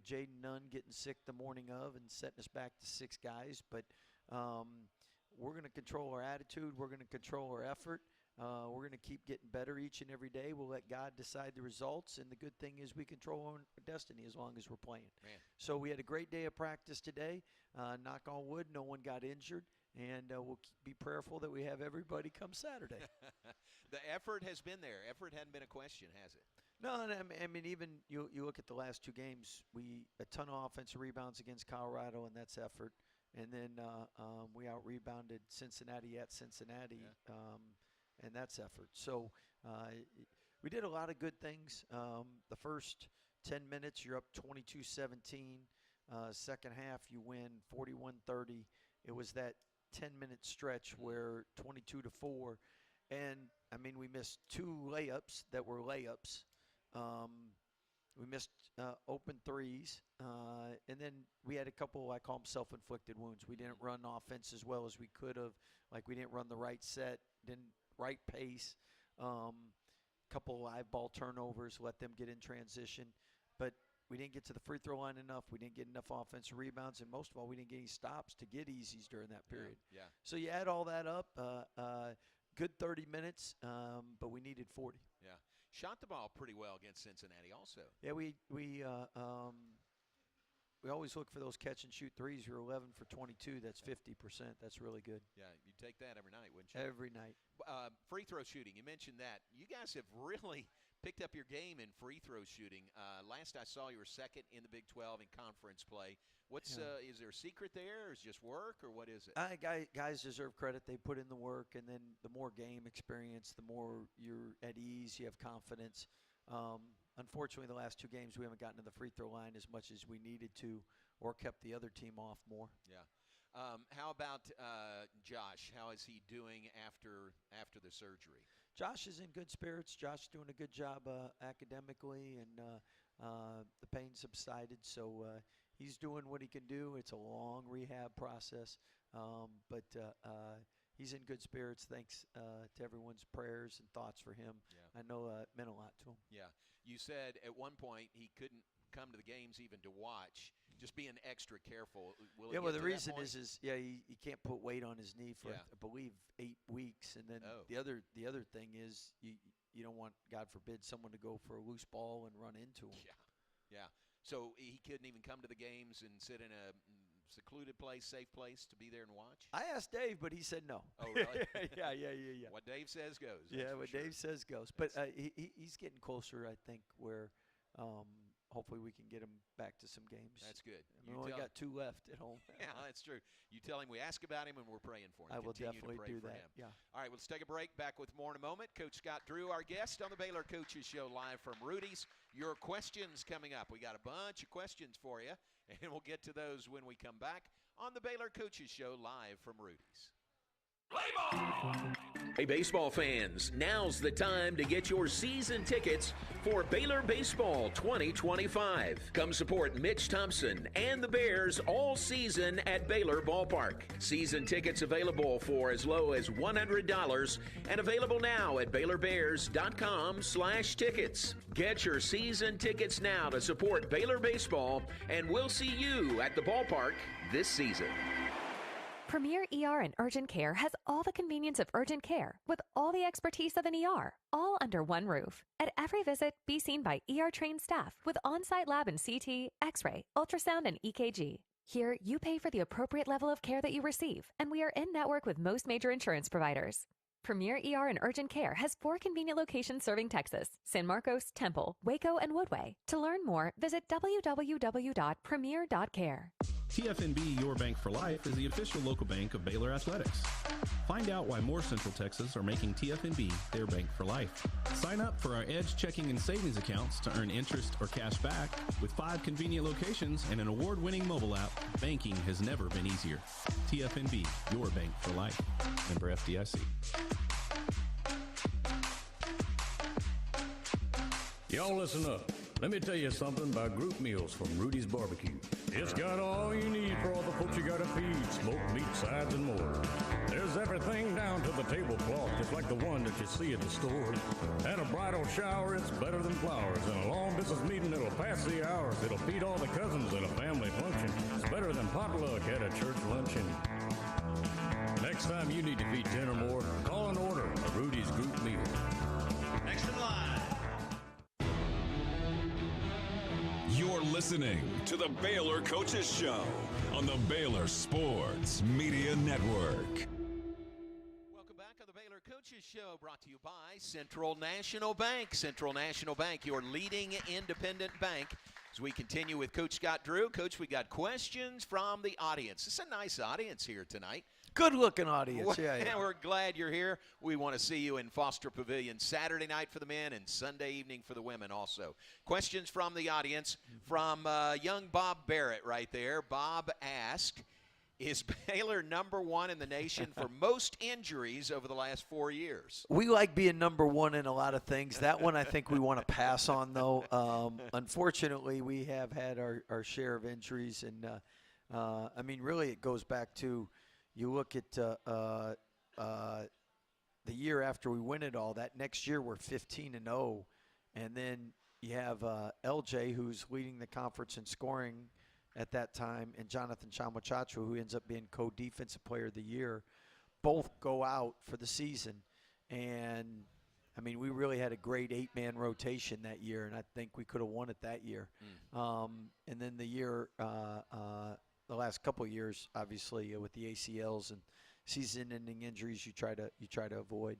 Jaden Nunn getting sick the morning of and setting us back to 6 guys. But we're going to control our attitude. We're going to control our effort. We're going to keep getting better each and every day. We'll let God decide the results. And the good thing is we control our destiny as long as we're playing. Man. So we had a great day of practice today. Knock on wood, no one got injured. And we'll be prayerful that we have everybody come Saturday. The effort has been there. Effort hadn't been a question, has it? No, and I mean, even you look at the last two games, a ton of offensive rebounds against Colorado, and that's effort. And then we out-rebounded Cincinnati at Cincinnati, and that's effort. So we did a lot of good things. The first 10 minutes, you're up 22-17. Second half, you win 41-30. It was that 10-minute stretch where 22-4. And, I mean, we missed two layups that were layups. We missed open threes. And then we had a couple, I call them self-inflicted wounds. We didn't run offense as well as we could have. Like, we didn't run the right set, right pace. Couple live ball turnovers, let them get in transition. But we didn't get to the free throw line enough. We didn't get enough offensive rebounds. And most of all, we didn't get any stops to get easies during that period. Yeah. So you add all that up, good 30 minutes, but we needed 40. Yeah. Shot the ball pretty well against Cincinnati also. Yeah, we always look for those catch and shoot threes. You're 11 for 22. That's 50%. That's really good. Yeah, you take that every night, wouldn't you? Every night. Free throw shooting. You mentioned that. You guys have really picked up your game in free throw shooting. Last I saw, you were second in the Big 12 in conference play. What's is there a secret there, or is it just work, or what is it? Guys deserve credit. They put in the work, and then the more game experience, the more you're at ease, you have confidence. Unfortunately, the last two games we haven't gotten to the free throw line as much as we needed to, or kept the other team off more. Yeah. How about Josh? How is he doing after the surgery? Josh is in good spirits. Josh is doing a good job academically, and the pain subsided, so he's doing what he can do. It's a long rehab process, but he's in good spirits thanks to everyone's prayers and thoughts for him. Yeah. I know it meant a lot to him. Yeah. You said at one point he couldn't come to the games even to watch, just being extra careful. Well, the reason is he can't put weight on his knee for, I believe, 8 weeks. And then the other thing is you don't want, God forbid, someone to go for a loose ball and run into him. Yeah. So he couldn't even come to the games and sit in a secluded place, safe place to be there and watch? I asked Dave, but he said no. Oh, really? Yeah. What Dave says goes. Dave says goes. But he's getting closer, I think, where hopefully we can get him back to some games. That's good. We only got 2 left at home. Yeah, that's true. You tell him we ask about him and we're praying for him. I will definitely do for that. Him. Yeah. All right, let's take a break. Back with more in a moment. Coach Scott Drew, our guest on the Baylor Coaches Show, live from Rudy's. Your questions coming up. We got a bunch of questions for you, and we'll get to those when we come back on the Baylor Coaches Show, live from Rudy's. Play ball! Hey, baseball fans, now's the time to get your season tickets for Baylor Baseball 2025. Come support Mitch Thompson and the Bears all season at Baylor Ballpark. Season tickets available for as low as $100 and available now at BaylorBears.com/tickets. Get your season tickets now to support Baylor Baseball, and we'll see you at the ballpark this season. Premier ER and Urgent Care has all the convenience of urgent care with all the expertise of an ER, all under one roof. At every visit, be seen by ER-trained staff with on-site lab and CT, X-ray, ultrasound, and EKG. Here, you pay for the appropriate level of care that you receive, and we are in-network with most major insurance providers. Premier ER and Urgent Care has 4 convenient locations serving Texas: San Marcos, Temple, Waco, and Woodway. To learn more, visit www.premier.care. TFNB Your Bank for Life is the official local bank of Baylor Athletics. Find out why more Central Texas are making TFNB their bank for life. Sign up for our Edge checking and savings accounts to earn interest or cash back. With 5 convenient locations and an award-winning mobile app, banking has never been easier. TFNB Your Bank for Life. Member FDIC. Y'all listen up. Let me tell you something about group meals from Rudy's Barbecue. It's got all you need for all the folks you gotta feed. Smoked meat, sides, and more. There's everything down to the tablecloth, just like the one that you see at the store. At a bridal shower, it's better than flowers. And a long business meeting, it'll pass the hours. It'll beat all the cousins at a family function. It's better than potluck at a church luncheon. Next time you need to feed 10 or more, call and order a Rudy's group meal. Next in line. You're listening to the Baylor Coaches Show on the Baylor Sports Media Network. Welcome back on the Baylor Coaches Show, brought to you by Central National Bank. Central National Bank, your leading independent bank. As we continue with Coach Scott Drew. Coach, we got questions from the audience. It's a nice audience here tonight. Good-looking audience, yeah. We're glad you're here. We want to see you in Foster Pavilion Saturday night for the men and Sunday evening for the women also. Questions from the audience from young Bob Barrett right there. Bob asked, is Baylor #1 in the nation for most injuries over the last 4 years? We like being #1 in a lot of things. That one I think we want to pass on, though. Unfortunately, we have had our share of injuries. And, I mean, really it goes back to you look at the year after we win it all. That next year we're 15-0. And then you have LJ, who's leading the conference in scoring at that time, and Jonathan Chamwachachu, who ends up being co-defensive player of the year, both go out for the season. And, I mean, we really had a great 8-man rotation that year, and I think we could have won it that year. And then the year, the last couple of years, obviously, with the ACLs and season-ending injuries, you try to avoid.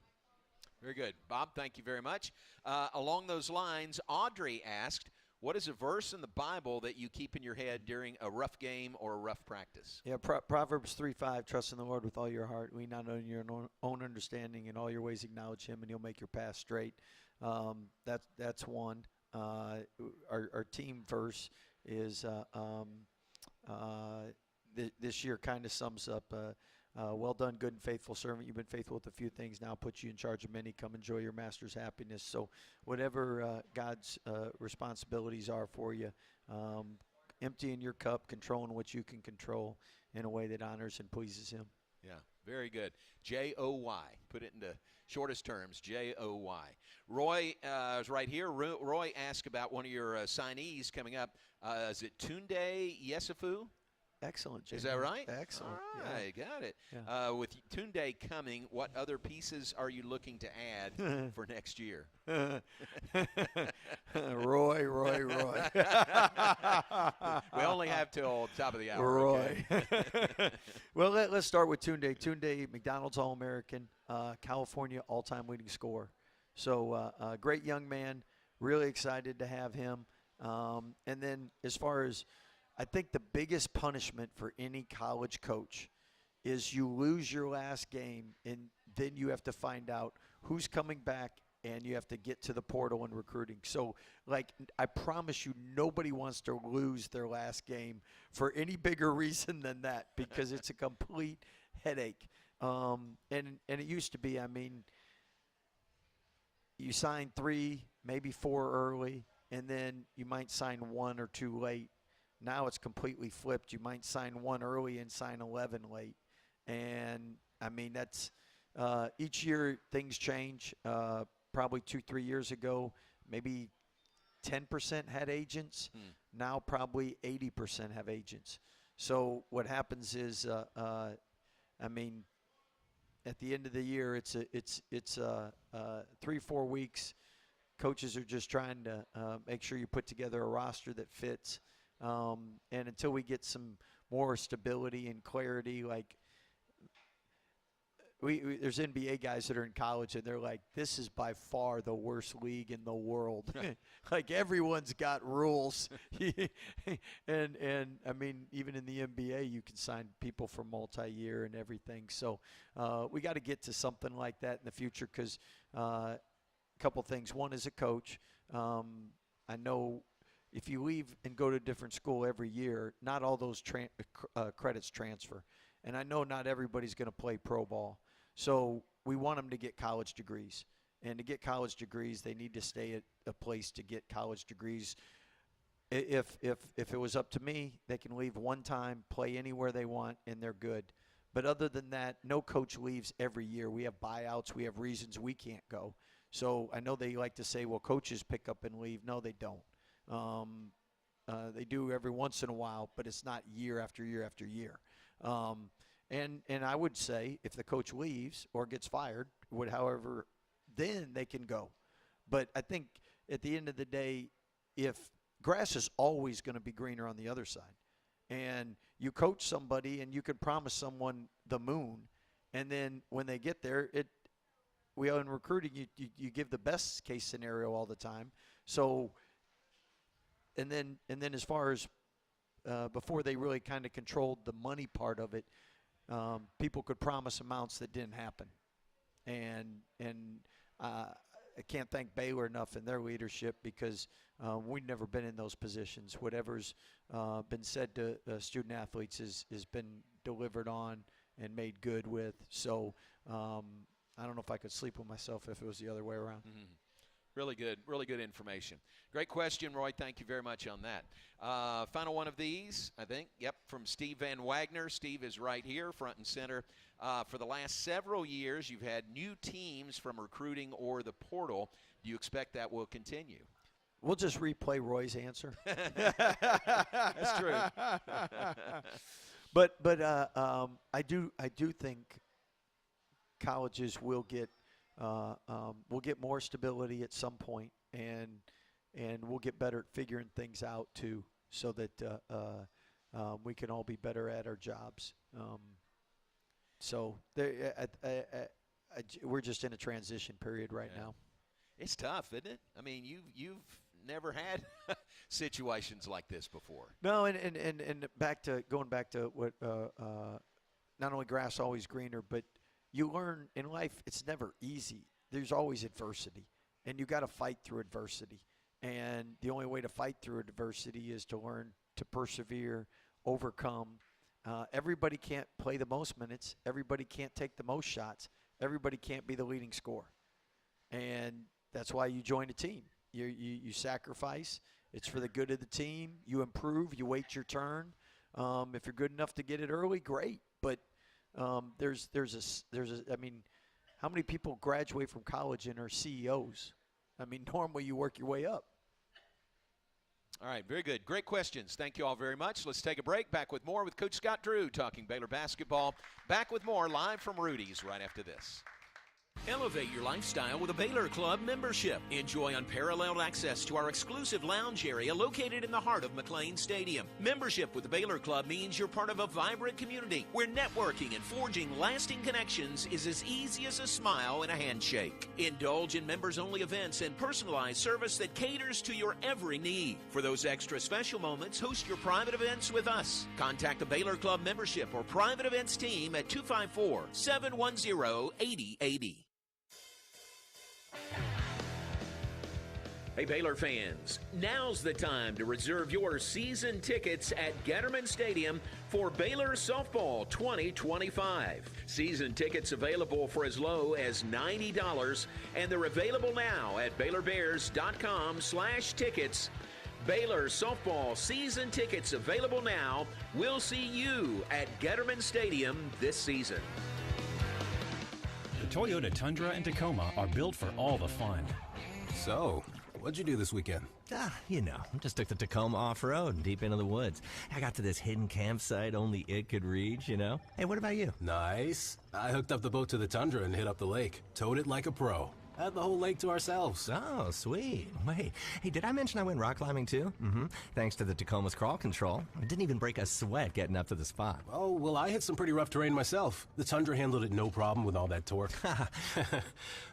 Very good. Bob, thank you very much. Along those lines, Audrey asked, what is a verse in the Bible that you keep in your head during a rough game or a rough practice? Yeah, Proverbs 3:5, trust in the Lord with all your heart. Lean not on your own understanding. In all your ways acknowledge him, and he'll make your path straight. That's one. Our team verse is this year kind of sums up, well done, good and faithful servant. You've been faithful with a few things. Now I'll put you in charge of many. Come enjoy your master's happiness. So whatever God's responsibilities are for you, emptying your cup, controlling what you can control in a way that honors and pleases him. Yeah, very good. J-O-Y. Put it into shortest terms, J-O-Y. Roy is right here. Roy asked about one of your signees coming up. Is it Tunde Yesufu? Excellent, Jamie. Is that right? Excellent. All right, yeah. got it. Yeah. With Tunde coming, what other pieces are you looking to add for next year? Roy. We only have till top of the hour. Roy. Okay? Well, let's start with Tunde. Tunde, McDonald's All-American, California all-time leading scorer. So great young man, really excited to have him. And then as far as I think the biggest punishment for any college coach is you lose your last game, and then you have to find out who's coming back, and you have to get to the portal and recruiting. So, like, I promise you, nobody wants to lose their last game for any bigger reason than that, because it's a complete headache. And it used to be, I mean, you sign 3, maybe 4 early, and then you might sign 1 or 2 late. Now it's completely flipped. You might sign 1 early and sign 11 late. And, I mean, that's each year things change. Probably 2-3 years ago, maybe 10% had agents. Now probably 80% have agents. So what happens is, I mean, at the end of the year, it's 3-4 weeks. Coaches are just trying to make sure you put together a roster that fits. And until we get some more stability and clarity, like there's NBA guys that are in college and they're like, this is by far the worst league in the world. Like everyone's got rules. and I mean, even in the NBA, you can sign people for multi-year and everything. So we got to get to something like that in the future, because a couple things. One, as a coach, I know if you leave and go to a different school every year, not all those credits transfer. And I know not everybody's going to play pro ball. So we want them to get college degrees. And to get college degrees, they need to stay at a place to get college degrees. If it was up to me, they can leave one time, play anywhere they want, and they're good. But other than that, no coach leaves every year. We have buyouts. We have reasons we can't go. So I know they like to say, well, coaches pick up and leave. No, they don't. They do every once in a while, but it's not year after year after year. And I would say if the coach leaves or gets fired, however, then they can go. But I think at the end of the day, if grass is always going to be greener on the other side, and you coach somebody and you could promise someone the moon, and then when they get there, in recruiting, you give the best case scenario all the time. So, and then as far as before they really kind of controlled the money part of it, people could promise amounts that didn't happen. And I can't thank Baylor enough in their leadership because we've never been in those positions. Whatever's been said to student athletes has been delivered on and made good with. So I don't know if I could sleep with myself if it was the other way around. Mm-hmm. Really good information. Great question, Roy. Thank you very much on that. Final one of these, I think. Yep, from Steve Van Wagner. Steve is right here, front and center. For the last several years, you've had new teams from recruiting or the portal. Do you expect that will continue? We'll just replay Roy's answer. That's true. but I do think colleges will get more stability at some point, and we'll get better at figuring things out too, so that we can all be better at our jobs. So we're just in a transition period right now. It's tough, isn't it? I mean, you've never had situations like this before. No, and going back to what not only grass always greener, but you learn in life it's never easy. There's always adversity, and you got to fight through adversity. And the only way to fight through adversity is to learn to persevere, overcome. Everybody can't play the most minutes. Everybody can't take the most shots. Everybody can't be the leading scorer. And that's why you join a team. You sacrifice. It's for the good of the team. You improve. You wait your turn. If you're good enough to get it early, great. But there's I mean, how many people graduate from college and are CEOs? I mean, normally you work your way up. All right, very good. Great questions. Thank you all very much. Let's take a break. Back with more with Coach Scott Drew talking Baylor basketball. Back with more live from Rudy's right after this. Elevate your lifestyle with a Baylor Club membership. Enjoy unparalleled access to our exclusive lounge area located in the heart of McLean Stadium. Membership with the Baylor Club means you're part of a vibrant community where networking and forging lasting connections is as easy as a smile and a handshake. Indulge in members-only events and personalized service that caters to your every need. For those extra special moments, host your private events with us. Contact the Baylor Club membership or private events team at 254-710-8080. Hey, Baylor fans, now's the time to reserve your season tickets at Getterman Stadium for Baylor Softball 2025. Season tickets available for as low as $90, and they're available now at BaylorBears.com/tickets. Baylor Softball season tickets available now. We'll see you at Getterman Stadium this season. The Toyota Tundra and Tacoma are built for all the fun. So, what'd you do this weekend? You know, just took the Tacoma off-road and deep into the woods. I got to this hidden campsite only it could reach, you know? Hey, what about you? Nice. I hooked up the boat to the Tundra and hit up the lake. Towed it like a pro. Had the whole lake to ourselves. Oh, sweet. Wait, hey, did I mention I went rock climbing too? Thanks to the Tacoma's crawl control. I didn't even break a sweat getting up to the spot. Oh, well, I hit some pretty rough terrain myself. The Tundra handled it no problem with all that torque.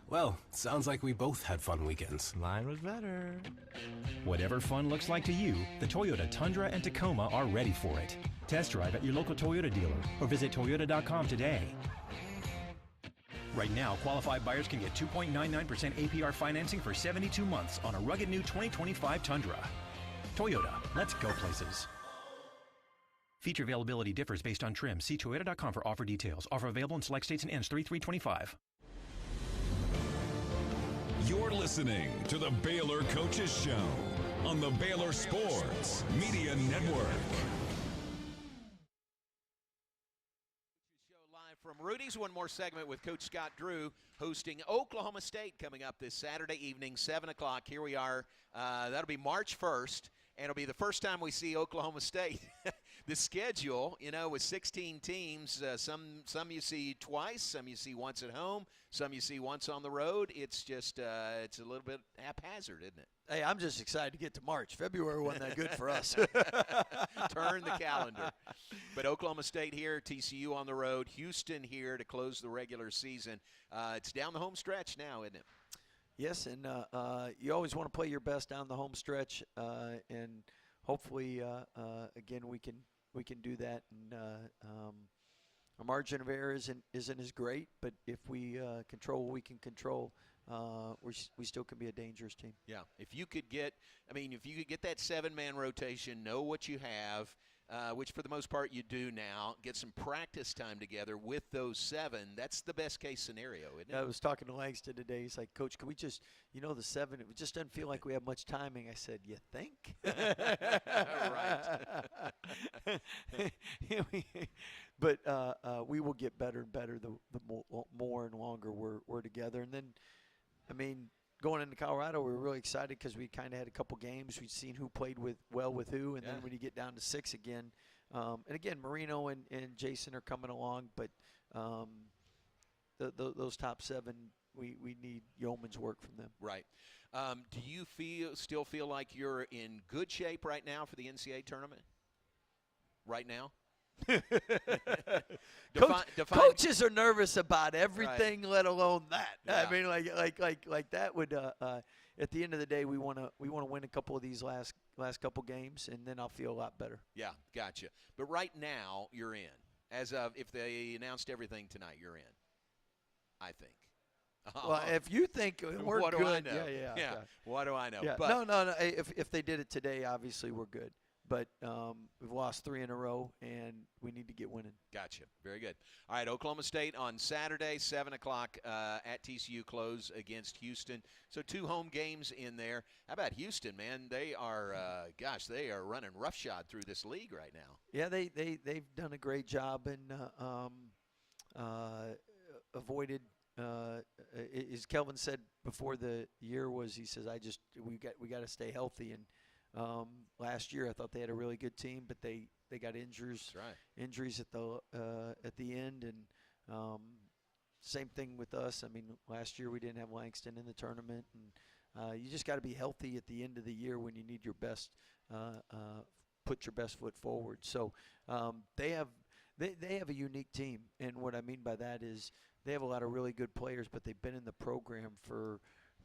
Well, sounds like we both had fun weekends. Mine was better. Whatever fun looks like to you, the Toyota Tundra and Tacoma are ready for it. Test drive at your local Toyota dealer or visit Toyota.com today. Right now, qualified buyers can get 2.99% APR financing for 72 months on a rugged new 2025 Tundra. Toyota, let's go places. Feature availability differs based on trim. See Toyota.com for offer details. Offer available in select states and ends 3/3/25. You're listening to the Baylor Coaches Show on the Baylor Sports Media Network. From Rudy's, one more segment with Coach Scott Drew hosting Oklahoma State coming up this Saturday evening, 7 o'clock. Here we are. That'll be March 1st. And it'll be the first time we see Oklahoma State. The schedule, with 16 teams, some you see twice, some you see once at home, some you see once on the road. It's just it's a little bit haphazard, isn't it? Hey, I'm just excited to get to March. February wasn't that good for us. Turn the calendar. But Oklahoma State here, TCU on the road, Houston here to close the regular season. It's down the home stretch now, isn't it? Yes, and you always want to play your best down the home stretch, and hopefully, again, we can do that. And our margin of error isn't as great, but if we control what we can control, we still can be a dangerous team. Yeah, if you could get that 7-man rotation, know what you have. Which for the most part you do now, get some practice time together with those 7. That's the best case scenario, isn't it? I was talking to Langston today. He's like, Coach, can we just, the 7, it just doesn't feel like we have much timing. I said, you think? Right. But we will get better and better the more and longer we're together. And then, going into Colorado, we were really excited because we kind of had a couple games. We'd seen who played well with who, and then when you get down to 6 again, and again, Marino and Jason are coming along, but those top 7, we need yeoman's work from them. Right. Do you still feel like you're in good shape right now for the NCAA tournament? Right now? Coaches are nervous about everything, right, let alone that. Yeah. I mean, like that would. At the end of the day, we want to win a couple of these last couple games, and then I'll feel a lot better. Yeah, gotcha. But right now, you're in. As of if they announced everything tonight, you're in. I think. Well, if you think we're what good, do I know? Yeah. What do I know? Yeah. But No. If they did it today, obviously we're good. But we've lost 3 in a row, and we need to get winning. Gotcha. Very good. All right, Oklahoma State on Saturday, 7 o'clock at TCU close against Houston. So 2 home games in there. How about Houston, man? They are, they are running roughshod through this league right now. Yeah, they've done a great job and avoided. As Kelvin said before the year was, he says, we got to stay healthy. And last year I thought they had a really good team, but they got injuries at the end, and same thing with us. I mean, last year we didn't have Langston in the tournament, and you just got to be healthy at the end of the year when you need your best, put your best foot forward. So they have a unique team, and what I mean by that is they have a lot of really good players, but they've been in the program for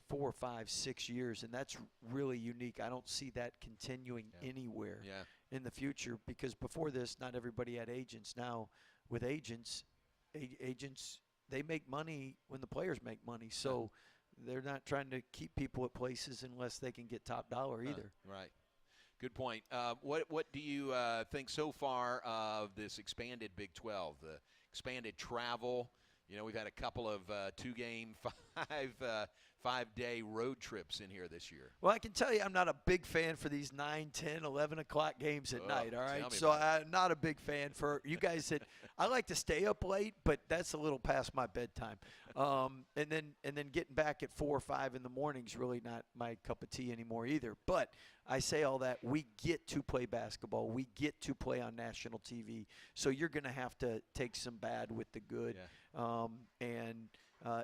4, 5, 6 years, and that's really unique. I don't see that continuing anywhere in the future, because before this, not everybody had agents. Now, with agents, they make money when the players make money, so they're not trying to keep people at places unless they can get top dollar either. Right. Good point. What do you think so far of this expanded Big 12, the expanded travel? We've had a couple of 2-game, 5-day road trips in here this year. Well, I can tell you I'm not a big fan for these 9, 10, 11 o'clock games at night, all right? So I'm not a big fan for you guys that – I like to stay up late, but that's a little past my bedtime. And then getting back at 4 or 5 in the morning is really not my cup of tea anymore either. But I say all that, we get to play basketball. We get to play on national TV. So you're going to have to take some bad with the good. Yeah.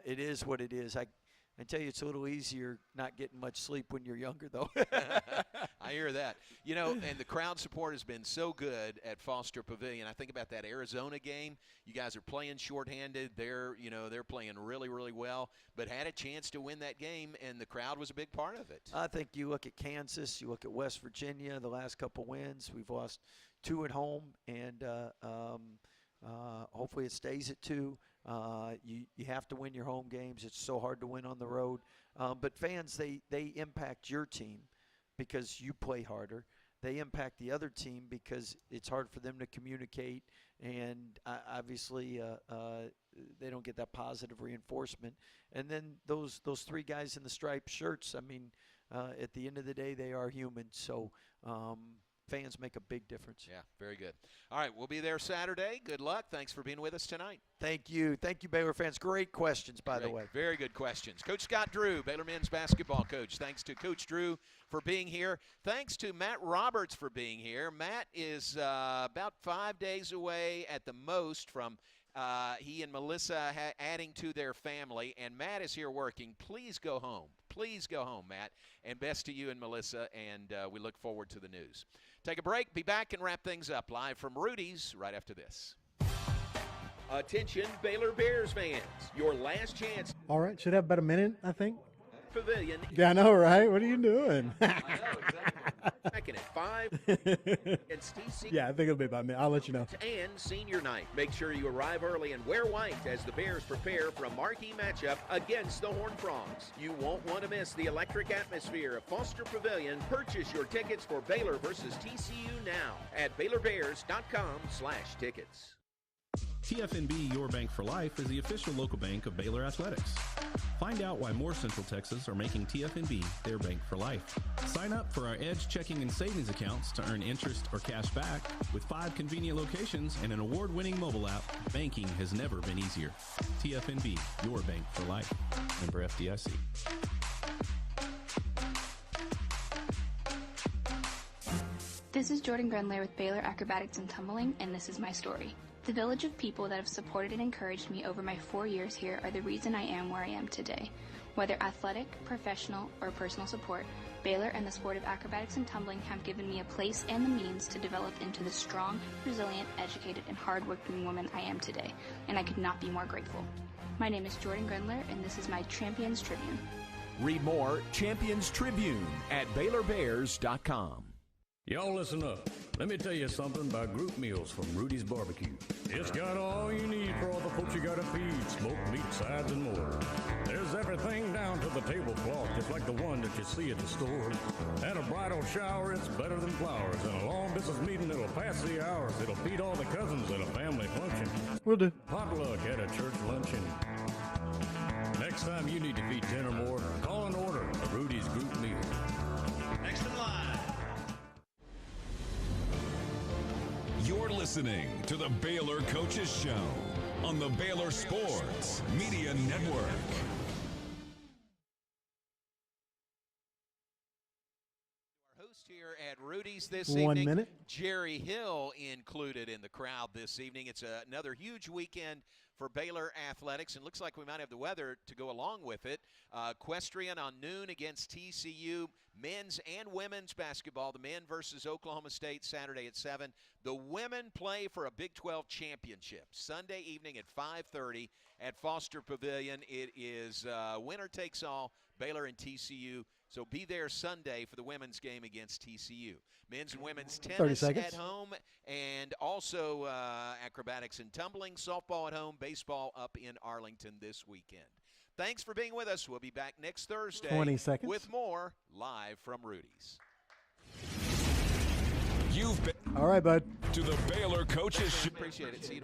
It is what it is. I tell you, it's a little easier not getting much sleep when you're younger, though. I hear that. And the crowd support has been so good at Foster Pavilion. I think about that Arizona game. You guys are playing shorthanded. They're playing really, really well, but had a chance to win that game, and the crowd was a big part of it. I think you look at Kansas, you look at West Virginia, the last couple wins. We've lost 2 at home, and hopefully it stays at 2. You have to win your home games. It's so hard to win on the road. But fans, they impact your team because you play harder. They impact the other team because it's hard for them to communicate, and obviously they don't get that positive reinforcement. And then those 3 guys in the striped shirts, I mean, at the end of the day, they are human. So fans make a big difference. Yeah, very good. All right, we'll be there Saturday. Good luck. Thanks for being with us tonight. Thank you. Thank you, Baylor fans. Great questions, by the way. Very good questions. Coach Scott Drew, Baylor men's basketball coach. Thanks to Coach Drew for being here. Thanks to Matt Roberts for being here. Matt is about 5 days away at the most from he and Melissa adding to their family, and Matt is here working. Please go home. Please go home, Matt. And best to you and Melissa, and we look forward to the news. Take a break, be back, and wrap things up live from Rudy's right after this. Attention, Baylor Bears fans. Your last chance. All right, should have about a minute, I think. Pavilion. Yeah, I know, right? What are you doing? I know, exactly. Second at 5. It's TC. Yeah, I think it'll be about a minute. I'll let you know. And senior night. Make sure you arrive early and wear white as the Bears prepare for a marquee matchup against the Horned Frogs. You won't want to miss the electric atmosphere of Foster Pavilion. Purchase your tickets for Baylor versus TCU now at BaylorBears.com/tickets. TFNB Your Bank for Life is the official local bank of Baylor Athletics. Find out why more Central Texas are making TFNB their bank for life. Sign up for our Edge checking and savings accounts to earn interest or cash back. With 5 convenient locations and an award-winning mobile app, banking has never been easier. TFNB Your Bank for Life. Member FDIC. This is Jordan Grunlair with Baylor Acrobatics and Tumbling, and this is my story. The village of people that have supported and encouraged me over my 4 years here are the reason I am where I am today. Whether athletic, professional, or personal support, Baylor and the sport of acrobatics and tumbling have given me a place and the means to develop into the strong, resilient, educated, and hardworking woman I am today, and I could not be more grateful. My name is Jordan Grunlair, and this is my Champions Tribune. Read more Champions Tribune at BaylorBears.com. Y'all listen up. Let me tell you something about group meals from Rudy's Barbecue. It's got all you need for all the folks you gotta feed, smoked meat, sides, and more. There's everything down to the tablecloth, just like the one that you see at the store. At a bridal shower, it's better than flowers. And a long business meeting, it'll pass the hours. It'll beat all the cousins at a family function. Will do. Potluck at a church luncheon. Next time you need to feed 10 or more, call an order a Rudy's group meal. Next in line. You're listening to the Baylor Coaches Show on the Baylor Sports Media Network. Our host here at Rudy's this 1 evening, minute. Jerry Hill included in the crowd this evening. It's another huge weekend for Baylor athletics, and looks like we might have the weather to go along with it. Equestrian on noon against TCU. Men's and women's basketball. The men versus Oklahoma State Saturday at 7. The women play for a Big 12 championship Sunday evening at 5:30 at Foster Pavilion. It is winner takes all, Baylor and TCU. So be there Sunday for the women's game against TCU. Men's and women's tennis at home, and also acrobatics and tumbling, softball at home, baseball up in Arlington this weekend. Thanks for being with us. We'll be back next Thursday 20 seconds. with more live from Rudy's. You've been all right, bud. to the Baylor Coaches Show. Appreciate it. See you.